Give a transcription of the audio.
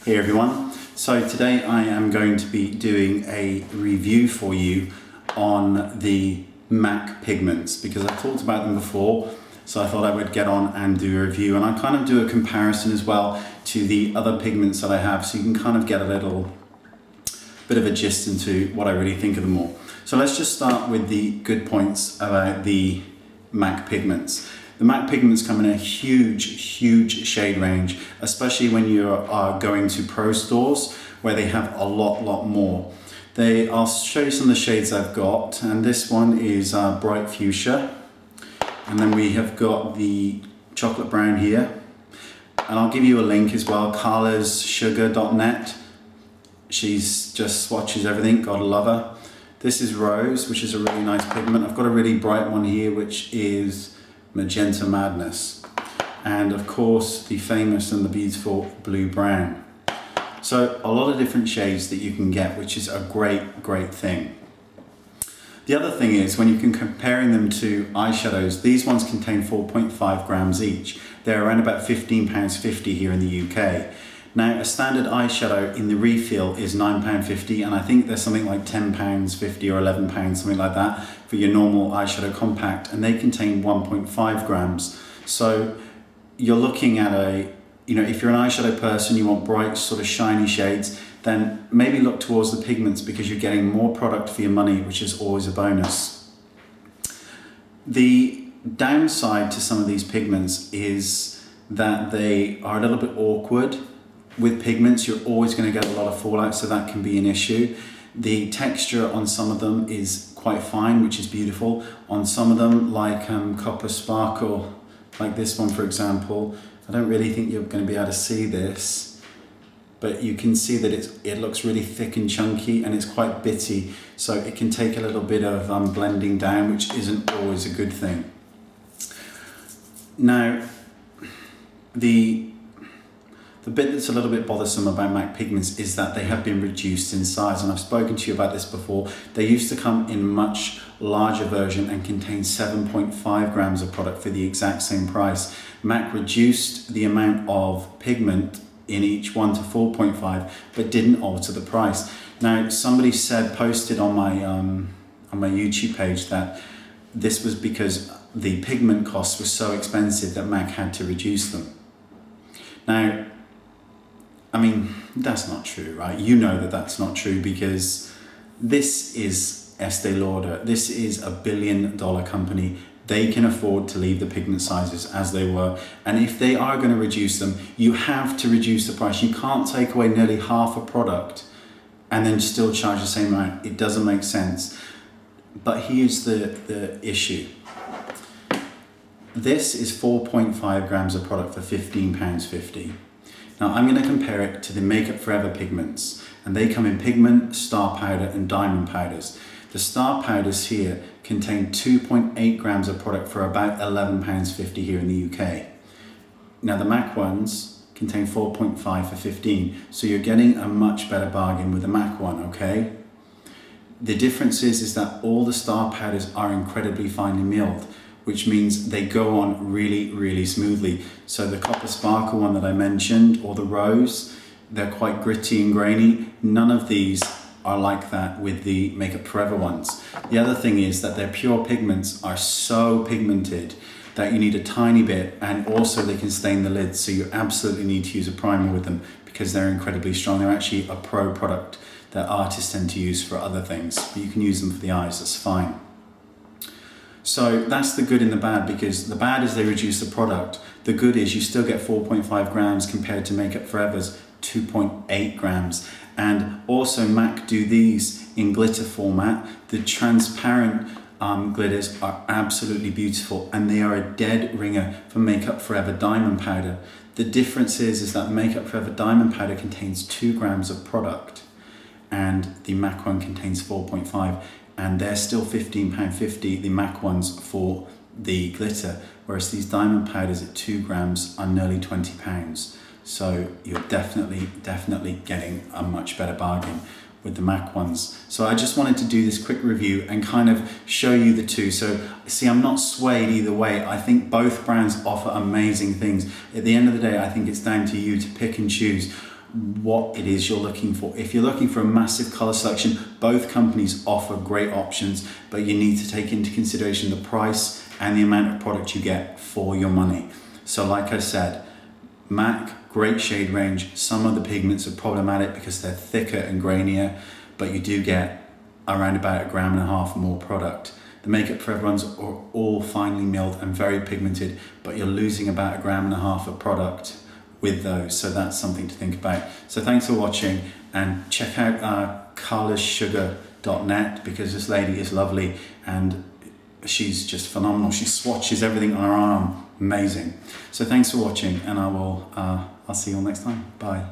Hey everyone, so today I am going to be doing a review for you on the MAC pigments because I've talked about them before, so I thought I would get on and do a review, and I kind of do a comparison as well to the other pigments that I have, so you can kind of get a little bit of a gist into what I really think of them all. So let's just start with the good points about the MAC pigments. The MAC pigments come in a huge shade range, especially when you are going to pro stores where they have a lot more. I'll show you some of the shades I've got, and this one is bright fuchsia, and then we have got the chocolate brown here, and I'll give you a link as well, carlassugar.net. She's just swatches everything, gotta love her. This is rose, which is a really nice pigment. I've got a really bright one here, which is Magenta Madness, and of course the famous and the beautiful blue brown. So a lot of different shades that you can get, which is a great thing. The other thing is when you can comparing them to eyeshadows, these ones contain 4.5 grams each. They're around about £15.50 here in the UK. Now a standard eyeshadow in the refill is £9.50, and I think there's something like £10.50 or £11, something like that, for your normal eyeshadow compact, and they contain 1.5 grams. So you're looking at if you're an eyeshadow person, you want bright sort of shiny shades, then maybe look towards the pigments because you're getting more product for your money, which is always a bonus. The downside to some of these pigments is that they are a little bit awkward. With pigments, you're always going to get a lot of fallout, so that can be an issue. The texture on some of them is quite fine, which is beautiful. On some of them, like Copper Sparkle, like this one for example, I don't really think you're going to be able to see this, but you can see that it looks really thick and chunky, and it's quite bitty, so it can take a little bit of blending down, which isn't always a good thing. Now, the bit that's a little bit bothersome about MAC pigments is that they have been reduced in size, and I've spoken to you about this before. They used to come in much larger version and contain 7.5 grams of product for the exact same price. MAC reduced the amount of pigment in each one to 4.5, but didn't alter the price. Now, somebody posted on my YouTube page that this was because the pigment costs were so expensive that MAC had to reduce them. Now, I mean, that's not true, right? You know that that's not true because this is Estee Lauder. This is a $1 billion company. They can afford to leave the pigment sizes as they were. And if they are going to reduce them, you have to reduce the price. You can't take away nearly half a product and then still charge the same amount. It doesn't make sense. But here's the issue. This is 4.5 grams of product for £15.50. Now I'm going to compare it to the Makeup Forever pigments, and they come in pigment, star powder and diamond powders. The star powders here contain 2.8 grams of product for about £11.50 here in the UK. Now the MAC ones contain 4.5 for 15, so you're getting a much better bargain with the MAC one, okay? The difference is that all the star powders are incredibly finely milled, which means they go on really smoothly. So the Copper Sparkle one that I mentioned, or the Rose, they're quite gritty and grainy. None of these are like that with the Makeup Forever ones. The other thing is that their pure pigments are so pigmented that you need a tiny bit, and also they can stain the lids, so you absolutely need to use a primer with them because they're incredibly strong. They're actually a pro product that artists tend to use for other things, but you can use them for the eyes, that's fine. So that's the good and the bad, because the bad is they reduce the product. The good is you still get 4.5 grams compared to Makeup Forever's 2.8 grams. And also MAC do these in glitter format. The transparent glitters are absolutely beautiful, and they are a dead ringer for Makeup Forever Diamond Powder. The difference is that Makeup Forever Diamond Powder contains 2 grams of product, and the MAC one contains 4.5. And they're still £15.50, the MAC ones for the glitter, whereas these diamond powders at 2 grams are nearly £20. So you're definitely getting a much better bargain with the MAC ones. So I just wanted to do this quick review and kind of show you the two. So see, I'm not swayed either way. I think both brands offer amazing things. At the end of the day, I think it's down to you to pick and choose. what it is you're looking for. If you're looking for a massive color selection, both companies offer great options, but you need to take into consideration the price and the amount of product you get for your money. So like I said, MAC, great shade range. Some of the pigments are problematic because they're thicker and grainier, but you do get around about 1.5 grams more product. The Makeup Forever ones are all finely milled and very pigmented, but you're losing about 1.5 grams of product with those, so that's something to think about. So thanks for watching, and check out carlassugar.net because this lady is lovely and she's just phenomenal. She swatches everything on her arm, amazing. So thanks for watching, and I'll see you all next time. Bye.